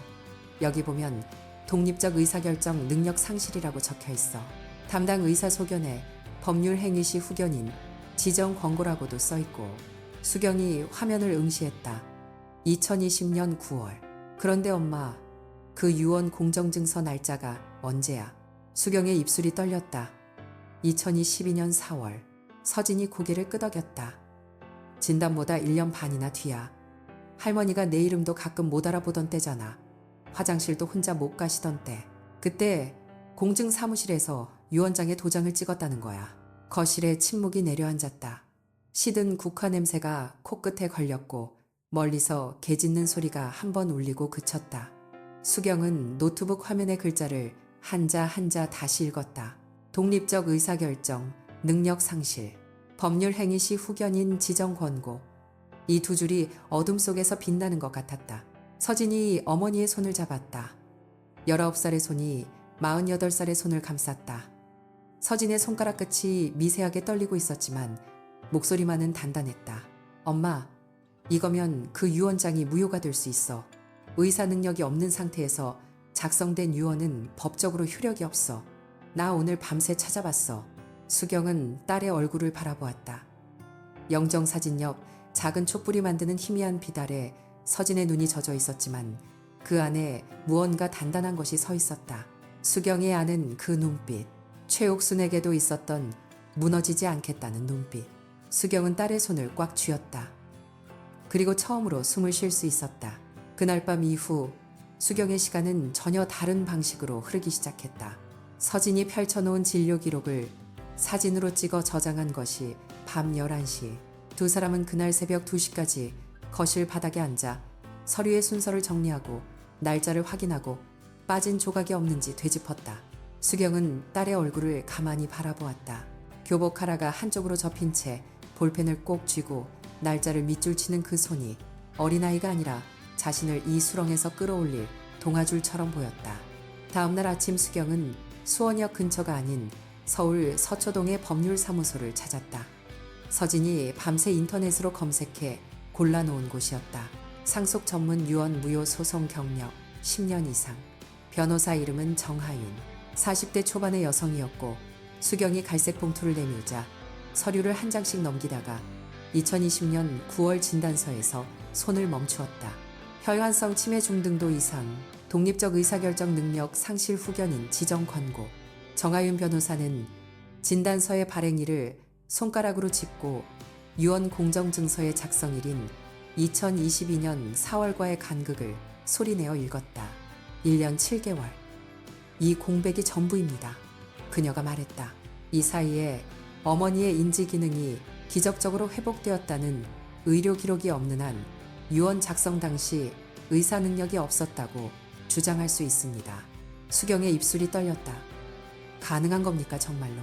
여기 보면 독립적 의사결정 능력 상실이라고 적혀 있어. 담당 의사 소견에 법률 행위 시 후견인 지정 권고라고도 써 있고. 수경이 화면을 응시했다. 2020년 9월. 그런데 엄마, 그 유언 공정증서 날짜가 언제야? 수경의 입술이 떨렸다. 2022년 4월. 서진이 고개를 끄덕였다. 진단보다 1년 반이나 뒤야. 할머니가 내 이름도 가끔 못 알아보던 때잖아. 화장실도 혼자 못 가시던 때. 그때 공증 사무실에서 유언장에 도장을 찍었다는 거야. 거실에 침묵이 내려앉았다. 시든 국화 냄새가 코끝에 걸렸고 멀리서 개 짖는 소리가 한 번 울리고 그쳤다. 수경은 노트북 화면의 글자를 한자 한자 다시 읽었다. 독립적 의사결정, 능력 상실, 법률 행위 시 후견인 지정 권고. 이 두 줄이 어둠 속에서 빛나는 것 같았다. 서진이 어머니의 손을 잡았다. 19살의 손이 48살의 손을 감쌌다. 서진의 손가락 끝이 미세하게 떨리고 있었지만 목소리만은 단단했다. 엄마, 이거면 그 유언장이 무효가 될 수 있어. 의사 능력이 없는 상태에서 작성된 유언은 법적으로 효력이 없어. 나 오늘 밤새 찾아봤어. 수경은 딸의 얼굴을 바라보았다. 영정사진 옆 작은 촛불이 만드는 희미한 빛 아래 서진의 눈이 젖어 있었지만 그 안에 무언가 단단한 것이 서 있었다. 수경이 아는 그 눈빛. 최옥순에게도 있었던 무너지지 않겠다는 눈빛. 수경은 딸의 손을 꽉 쥐었다. 그리고 처음으로 숨을 쉴 수 있었다. 그날 밤 이후 수경의 시간은 전혀 다른 방식으로 흐르기 시작했다. 서진이 펼쳐놓은 진료 기록을 사진으로 찍어 저장한 것이 밤 11시. 두 사람은 그날 새벽 2시까지 거실 바닥에 앉아 서류의 순서를 정리하고 날짜를 확인하고 빠진 조각이 없는지 되짚었다. 수경은 딸의 얼굴을 가만히 바라보았다. 교복 하나가 한쪽으로 접힌 채 볼펜을 꼭 쥐고 날짜를 밑줄 치는 그 손이 어린아이가 아니라 자신을 이 수렁에서 끌어올릴 동아줄처럼 보였다. 다음날 아침 수경은 수원역 근처가 아닌 서울 서초동의 법률사무소를 찾았다. 서진이 밤새 인터넷으로 검색해 골라놓은 곳이었다. 상속 전문 유언 무효 소송 경력 10년 이상. 변호사 이름은 정하윤. 40대 초반의 여성이었고 수경이 갈색 봉투를 내밀자 서류를 한 장씩 넘기다가 2020년 9월 진단서에서 손을 멈추었다. 혈관성 치매 중등도 이상, 독립적 의사결정 능력 상실 후견인 지정 권고. 정하윤 변호사는 진단서의 발행일을 손가락으로 짚고 유언 공정증서의 작성일인 2022년 4월과의 간극을 소리내어 읽었다. 1년 7개월. 이 공백이 전부입니다. 그녀가 말했다. 이 사이에 어머니의 인지 기능이 기적적으로 회복되었다는 의료 기록이 없는 한 유언 작성 당시 의사 능력이 없었다고 주장할 수 있습니다. 수경의 입술이 떨렸다. 가능한 겁니까 정말로?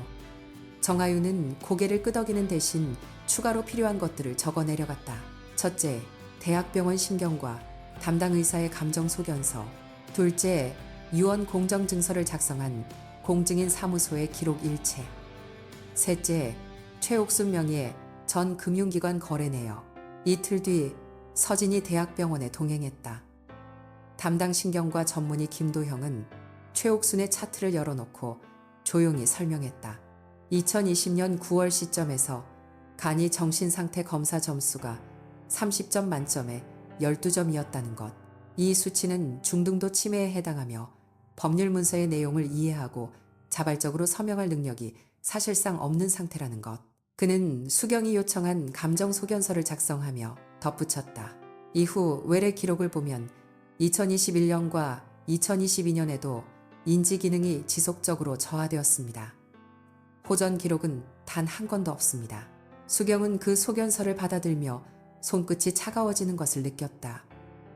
정하윤은 고개를 끄덕이는 대신 추가로 필요한 것들을 적어 내려갔다. 첫째, 대학병원 신경과 담당 의사의 감정 소견서. 둘째, 유언 공정증서를 작성한 공증인 사무소의 기록 일체. 셋째, 최옥순 명의의 전 금융기관 거래 내역. 이틀 뒤 서진이 대학병원에 동행했다. 담당 신경과 전문의 김도형은 최옥순의 차트를 열어놓고 조용히 설명했다. 2020년 9월 시점에서 간이 정신상태 검사 점수가 30점 만점에 12점이었다는 것. 이 수치는 중등도 치매에 해당하며 법률 문서의 내용을 이해하고 자발적으로 서명할 능력이 사실상 없는 상태라는 것. 그는 수경이 요청한 감정 소견서를 작성하며 덧붙였다. 이후 외래 기록을 보면 2021년과 2022년에도 인지 기능이 지속적으로 저하되었습니다. 호전 기록은 단 한 건도 없습니다. 수경은 그 소견서를 받아들며 손끝이 차가워지는 것을 느꼈다.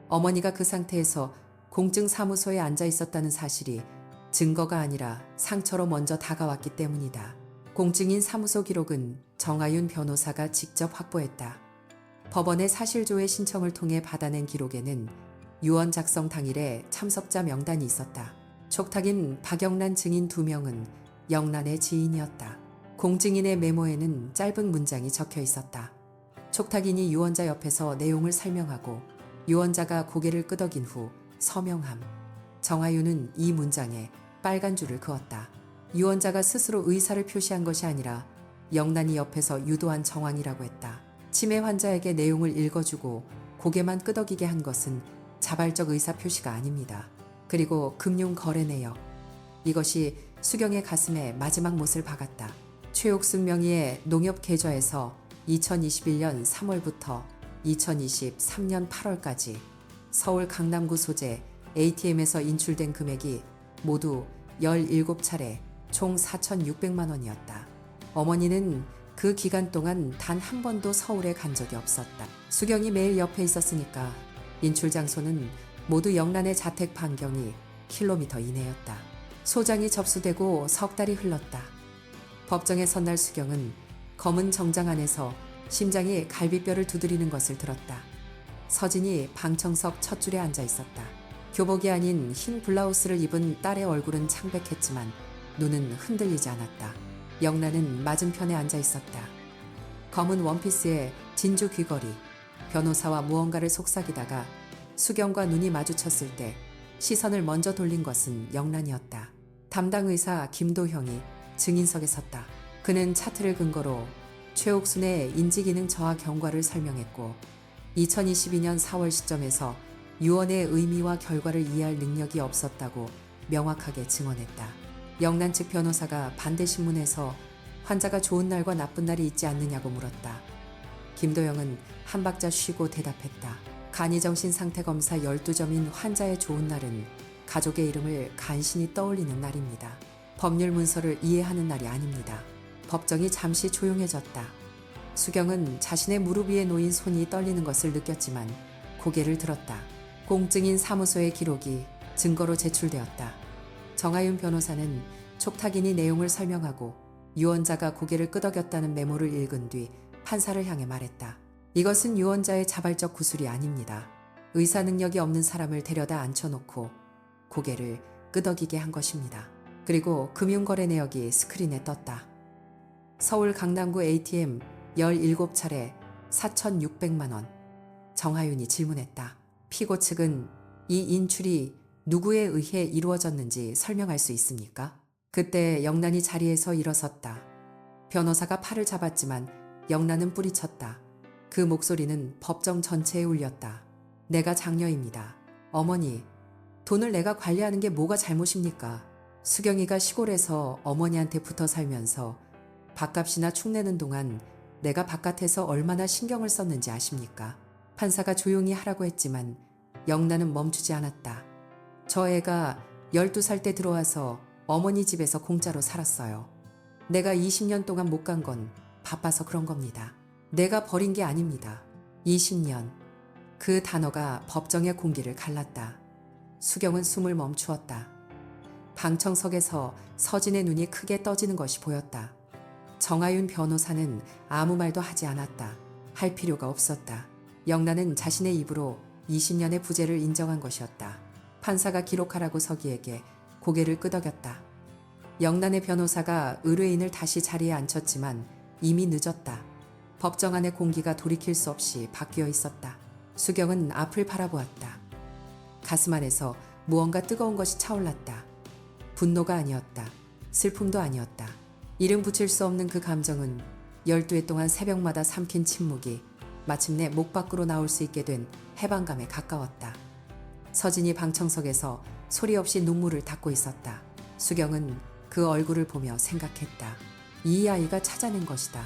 어머니가 그 상태에서 공증사무소에 앉아 있었다는 사실이 증거가 아니라 상처로 먼저 다가왔기 때문이다. 공증인 사무소 기록은 정하윤 변호사가 직접 확보했다. 법원의 사실조회 신청을 통해 받아낸 기록에는 유언 작성 당일에 참석자 명단이 있었다. 촉탁인 박영란 증인 2명은 영란의 지인이었다. 공증인의 메모에는 짧은 문장이 적혀 있었다. 촉탁인이 유언자 옆에서 내용을 설명하고 유언자가 고개를 끄덕인 후 서명함. 정하윤은 이 문장에 빨간 줄을 그었다. 유언자가 스스로 의사를 표시한 것이 아니라 영란이 옆에서 유도한 정황이라고 했다. 치매 환자에게 내용을 읽어주고 고개만 끄덕이게 한 것은 자발적 의사 표시가 아닙니다. 그리고 금융 거래 내역. 이것이 수경의 가슴에 마지막 못을 박았다. 최옥순 명의의 농협 계좌에서 2021년 3월부터 2023년 8월까지 서울 강남구 소재 ATM에서 인출된 금액이 모두 17차례 총 4,600만 원이었다. 어머니는 그 기간 동안 단 한 번도 서울에 간 적이 없었다. 수경이 매일 옆에 있었으니까 인출 장소는 모두 영란의 자택 반경이 킬로미터 이내였다. 소장이 접수되고 석 달이 흘렀다. 법정에 선 날 수경은 검은 정장 안에서 심장이 갈비뼈를 두드리는 것을 들었다. 서진이 방청석 첫 줄에 앉아 있었다. 교복이 아닌 흰 블라우스를 입은 딸의 얼굴은 창백했지만 눈은 흔들리지 않았다. 영란은 맞은편에 앉아 있었다. 검은 원피스에 진주 귀걸이. 변호사와 무언가를 속삭이다가 수경과 눈이 마주쳤을 때 시선을 먼저 돌린 것은 영란이었다. 담당 의사 김도형이 증인석에 섰다. 그는 차트를 근거로 최옥순의 인지기능 저하 경과를 설명했고 2022년 4월 시점에서 유언의 의미와 결과를 이해할 능력이 없었다고 명확하게 증언했다. 영란 측 변호사가 반대 신문에서 환자가 좋은 날과 나쁜 날이 있지 않느냐고 물었다. 김도영은 한 박자 쉬고 대답했다. 간이정신 상태 검사 12점인 환자의 좋은 날은 가족의 이름을 간신히 떠올리는 날입니다. 법률 문서를 이해하는 날이 아닙니다. 법정이 잠시 조용해졌다. 수경은 자신의 무릎 위에 놓인 손이 떨리는 것을 느꼈지만 고개를 들었다. 공증인 사무소의 기록이 증거로 제출되었다. 정하윤 변호사는 촉탁인이 내용을 설명하고 유언자가 고개를 끄덕였다는 메모를 읽은 뒤 판사를 향해 말했다. 이것은 유언자의 자발적 구술이 아닙니다. 의사 능력이 없는 사람을 데려다 앉혀놓고 고개를 끄덕이게 한 것입니다. 그리고 금융거래 내역이 스크린에 떴다. 서울 강남구 ATM 17차례 4,600만 원. 정하윤이 질문했다. 피고 측은 이 인출이 누구에 의해 이루어졌는지 설명할 수 있습니까? 그때 영란이 자리에서 일어섰다. 변호사가 팔을 잡았지만 영란은 뿌리쳤다. 그 목소리는 법정 전체에 울렸다. 내가 장녀입니다. 어머니, 돈을 내가 관리하는 게 뭐가 잘못입니까? 수경이가 시골에서 어머니한테 붙어 살면서 밥값이나 축내는 동안 내가 바깥에서 얼마나 신경을 썼는지 아십니까? 판사가 조용히 하라고 했지만 영란은 멈추지 않았다. 저 애가 12살 때 들어와서 어머니 집에서 공짜로 살았어요. 내가 20년 동안 못 간 건 바빠서 그런 겁니다. 내가 버린 게 아닙니다. 20년. 그 단어가 법정의 공기를 갈랐다. 수경은 숨을 멈추었다. 방청석에서 서진의 눈이 크게 떠지는 것이 보였다. 정하윤 변호사는 아무 말도 하지 않았다. 할 필요가 없었다. 영란은 자신의 입으로 20년의 부재를 인정한 것이었다. 판사가 기록하라고 서기에게 고개를 끄덕였다. 영란의 변호사가 의뢰인을 다시 자리에 앉혔지만 이미 늦었다. 법정 안의 공기가 돌이킬 수 없이 바뀌어 있었다. 수경은 앞을 바라보았다. 가슴 안에서 무언가 뜨거운 것이 차올랐다. 분노가 아니었다. 슬픔도 아니었다. 이름 붙일 수 없는 그 감정은 12해 동안 새벽마다 삼킨 침묵이 마침내 목 밖으로 나올 수 있게 된 해방감에 가까웠다. 서진이 방청석에서 소리 없이 눈물을 닦고 있었다. 수경은 그 얼굴을 보며 생각했다. 이 아이가 찾아낸 것이다.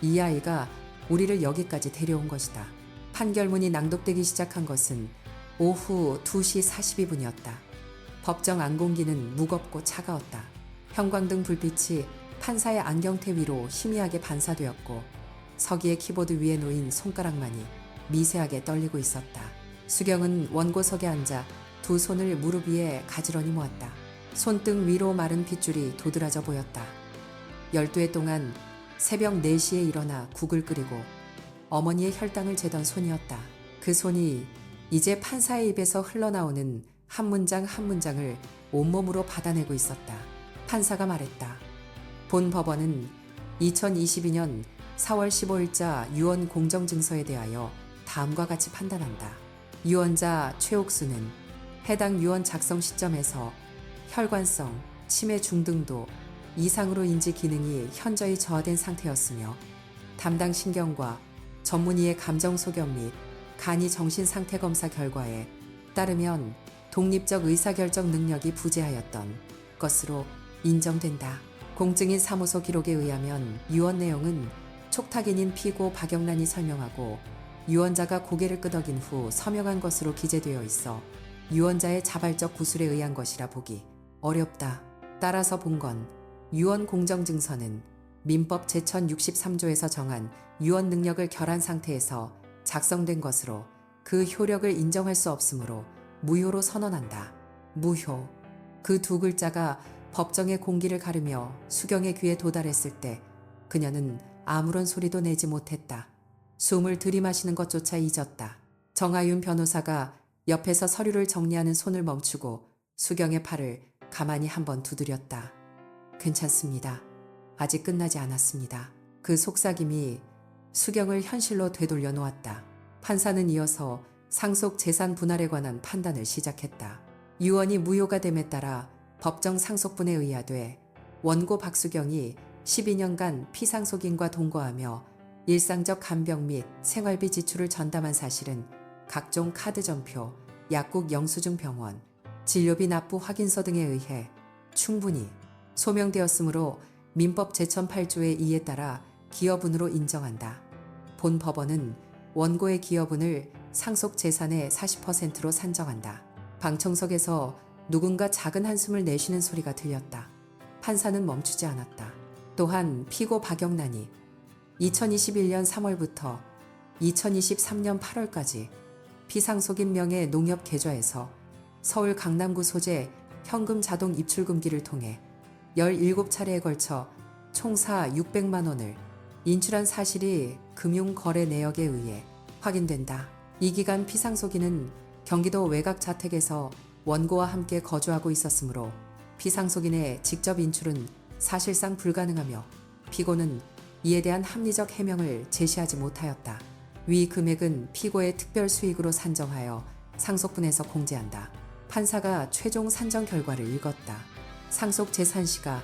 이 아이가 우리를 여기까지 데려온 것이다. 판결문이 낭독되기 시작한 것은 오후 2시 42분이었다. 법정 안공기는 무겁고 차가웠다. 형광등 불빛이 판사의 안경테 위로 희미하게 반사되었고 서기의 키보드 위에 놓인 손가락만이 미세하게 떨리고 있었다. 수경은 원고석에 앉아 두 손을 무릎 위에 가지런히 모았다. 손등 위로 마른 핏줄이 도드라져 보였다. 12해 동안 새벽 4시에 일어나 국을 끓이고 어머니의 혈당을 재던 손이었다. 그 손이 이제 판사의 입에서 흘러나오는 한 문장 한 문장을 온몸으로 받아내고 있었다. 판사가 말했다. 본 법원은 2022년 4월 15일자 유언 공정증서에 대하여 다음과 같이 판단한다. 유언자 최옥수는 해당 유언 작성 시점에서 혈관성, 치매 중등도 이상으로 인지 기능이 현저히 저하된 상태였으며 담당 신경과 전문의의 감정 소견 및 간이 정신 상태 검사 결과에 따르면 독립적 의사결정 능력이 부재하였던 것으로 인정된다. 공증인 사무소 기록에 의하면 유언 내용은 촉탁인인 피고 박영란이 설명하고 유언자가 고개를 끄덕인 후 서명한 것으로 기재되어 있어 유언자의 자발적 구술에 의한 것이라 보기 어렵다. 따라서 본 건 유언 공정증서는 민법 제1063조에서 정한 유언 능력을 결한 상태에서 작성된 것으로 그 효력을 인정할 수 없으므로 무효로 선언한다. 무효. 그 두 글자가 법정의 공기를 가르며 수경의 귀에 도달했을 때 그녀는 아무런 소리도 내지 못했다. 숨을 들이마시는 것조차 잊었다. 정하윤 변호사가 옆에서 서류를 정리하는 손을 멈추고 수경의 팔을 가만히 한번 두드렸다. 괜찮습니다. 아직 끝나지 않았습니다. 그 속삭임이 수경을 현실로 되돌려 놓았다. 판사는 이어서 상속 재산 분할에 관한 판단을 시작했다. 유언이 무효가 됨에 따라 법정 상속분에 의하되 원고 박수경이 12년간 피상속인과 동거하며 일상적 간병 및 생활비 지출을 전담한 사실은 각종 카드 전표, 약국 영수증 병원, 진료비 납부 확인서 등에 의해 충분히 소명되었으므로 민법 제1008조의 이에 따라 기여분으로 인정한다. 본 법원은 원고의 기여분을 상속 재산의 40%로 산정한다. 방청석에서 누군가 작은 한숨을 내쉬는 소리가 들렸다. 판사는 멈추지 않았다. 또한 피고 박영란이 2021년 3월부터 2023년 8월까지 피상속인 명의 농협 계좌에서 서울 강남구 소재 현금 자동 입출금기를 통해 17차례에 걸쳐 총사 600만 원을 인출한 사실이 금융거래 내역에 의해 확인된다. 이 기간 피상속인은 경기도 외곽 자택에서 원고와 함께 거주하고 있었으므로 피상속인의 직접 인출은 사실상 불가능하며 피고는 이에 대한 합리적 해명을 제시하지 못하였다. 위 금액은 피고의 특별 수익으로 산정하여 상속분에서 공제한다. 판사가 최종 산정 결과를 읽었다. 상속 재산시가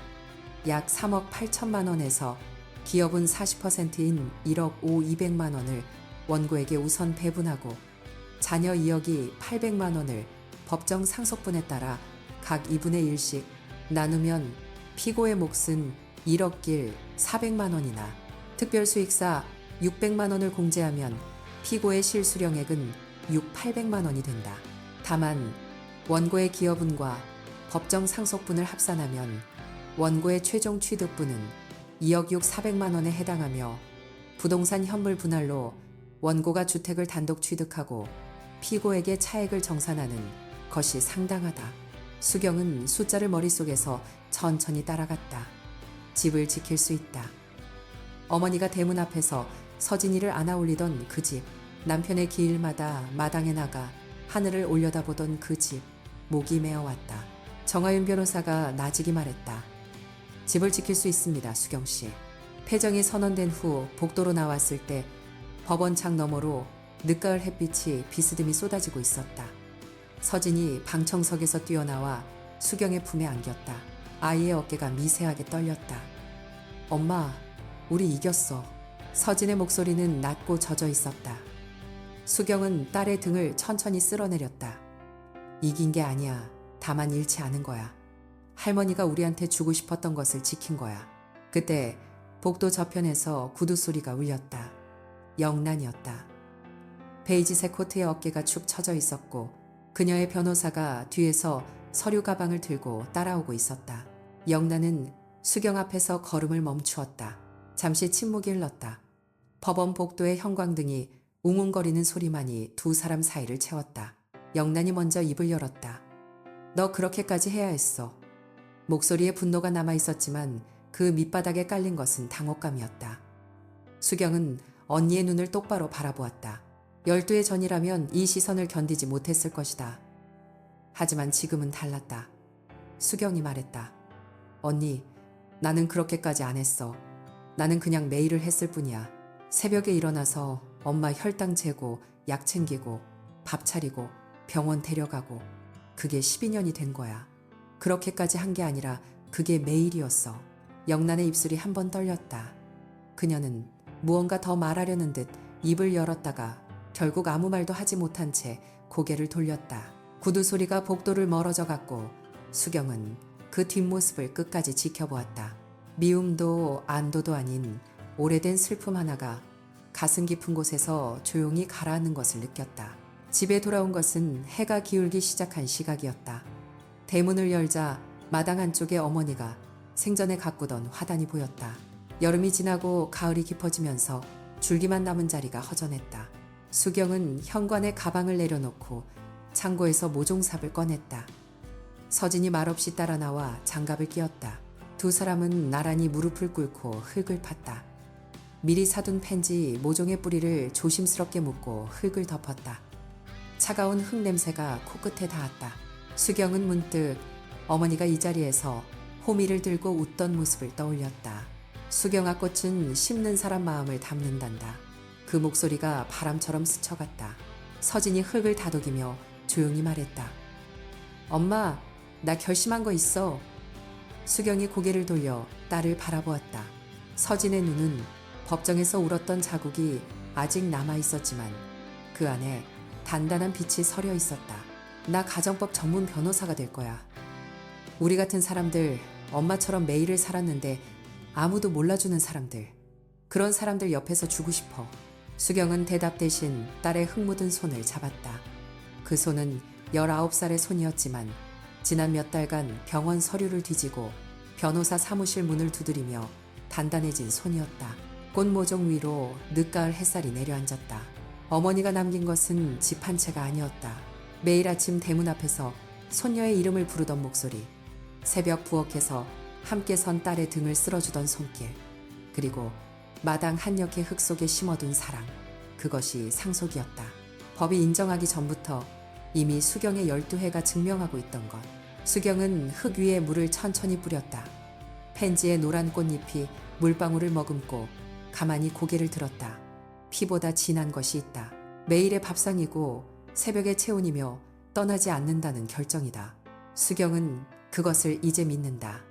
약 3억 8천만 원에서 기여분 40%인 1억 5 200만 원을 원고에게 우선 배분하고 자녀 2억이 800만 원을 법정 상속분에 따라 각 2분의 1씩 나누면 피고의 몫은 1억 길 400만 원이나 특별수익사 600만 원을 공제하면 피고의 실수령액은 6, 800만 원이 된다. 다만 원고의 기여분과 법정 상속분을 합산하면 원고의 최종 취득분은 2억 6, 400만 원에 해당하며 부동산 현물 분할로 원고가 주택을 단독 취득하고 피고에게 차액을 정산하는 것이 상당하다. 수경은 숫자를 머릿속에서 천천히 따라갔다. 집을 지킬 수 있다. 어머니가 대문 앞에서 서진이를 안아올리던 그 집, 남편의 기일마다 마당에 나가 하늘을 올려다보던 그 집, 목이 메어왔다. 정하윤 변호사가 나직이 말했다. 집을 지킬 수 있습니다, 수경 씨. 패정이 선언된 후 복도로 나왔을 때 법원 창 너머로 늦가을 햇빛이 비스듬히 쏟아지고 있었다. 서진이 방청석에서 뛰어나와 수경의 품에 안겼다. 아이의 어깨가 미세하게 떨렸다. 엄마, 우리 이겼어. 서진의 목소리는 낮고 젖어 있었다. 수경은 딸의 등을 천천히 쓸어내렸다. 이긴 게 아니야. 다만 잃지 않은 거야. 할머니가 우리한테 주고 싶었던 것을 지킨 거야. 그때 복도 저편에서 구두 소리가 울렸다. 영란이었다. 베이지색 코트의 어깨가 축 처져 있었고 그녀의 변호사가 뒤에서 서류 가방을 들고 따라오고 있었다. 영란은 수경 앞에서 걸음을 멈추었다. 잠시 침묵이 흘렀다. 법원 복도의 형광등이 웅웅거리는 소리만이 두 사람 사이를 채웠다. 영란이 먼저 입을 열었다. 너 그렇게까지 해야 했어. 목소리에 분노가 남아있었지만 그 밑바닥에 깔린 것은 당혹감이었다. 수경은 언니의 눈을 똑바로 바라보았다. 12해 전이라면 이 시선을 견디지 못했을 것이다. 하지만 지금은 달랐다. 수경이 말했다. 언니, 나는 그렇게까지 안 했어. 나는 그냥 매일을 했을 뿐이야. 새벽에 일어나서 엄마 혈당 재고, 약 챙기고, 밥 차리고, 병원 데려가고. 그게 12년이 된 거야. 그렇게까지 한 게 아니라 그게 매일이었어. 영란의 입술이 한 번 떨렸다. 그녀는 무언가 더 말하려는 듯 입을 열었다가 결국 아무 말도 하지 못한 채 고개를 돌렸다. 구두 소리가 복도를 멀어져 갔고 수경은 그 뒷모습을 끝까지 지켜보았다. 미움도 안도도 아닌 오래된 슬픔 하나가 가슴 깊은 곳에서 조용히 가라앉는 것을 느꼈다. 집에 돌아온 것은 해가 기울기 시작한 시각이었다. 대문을 열자 마당 한쪽에 어머니가 생전에 가꾸던 화단이 보였다. 여름이 지나고 가을이 깊어지면서 줄기만 남은 자리가 허전했다. 수경은 현관에 가방을 내려놓고 창고에서 모종삽을 꺼냈다. 서진이 말없이 따라 나와 장갑을 끼웠다. 두 사람은 나란히 무릎을 꿇고 흙을 팠다. 미리 사둔 펜지 모종의 뿌리를 조심스럽게 묶고 흙을 덮었다. 차가운 흙 냄새가 코끝에 닿았다. 수경은 문득 어머니가 이 자리에서 호미를 들고 웃던 모습을 떠올렸다. 수경아, 꽃은 심는 사람 마음을 담는단다. 그 목소리가 바람처럼 스쳐갔다. 서진이 흙을 다독이며 조용히 말했다. 엄마, 나 결심한 거 있어. 수경이 고개를 돌려 딸을 바라보았다. 서진의 눈은 법정에서 울었던 자국이 아직 남아 있었지만 그 안에 단단한 빛이 서려 있었다. 나 가정법 전문 변호사가 될 거야. 우리 같은 사람들, 엄마처럼 매일을 살았는데 아무도 몰라주는 사람들, 그런 사람들 옆에서 주고 싶어. 수경은 대답 대신 딸의 흙 묻은 손을 잡았다. 그 손은 19살의 손이었지만 지난 몇 달간 병원 서류를 뒤지고 변호사 사무실 문을 두드리며 단단해진 손이었다. 꽃모종 위로 늦가을 햇살이 내려앉았다. 어머니가 남긴 것은 집 한 채가 아니었다. 매일 아침 대문 앞에서 손녀의 이름을 부르던 목소리, 새벽 부엌에서 함께 선 딸의 등을 쓸어주던 손길, 그리고 마당 한녘의 흙 속에 심어둔 사랑, 그것이 상속이었다. 법이 인정하기 전부터 이미 수경의 12해가 증명하고 있던 것. 수경은 흙 위에 물을 천천히 뿌렸다. 펜지의 노란 꽃잎이 물방울을 머금고 가만히 고개를 들었다. 피보다 진한 것이 있다. 매일의 밥상이고 새벽의 체온이며 떠나지 않는다는 결정이다. 수경은 그것을 이제 믿는다.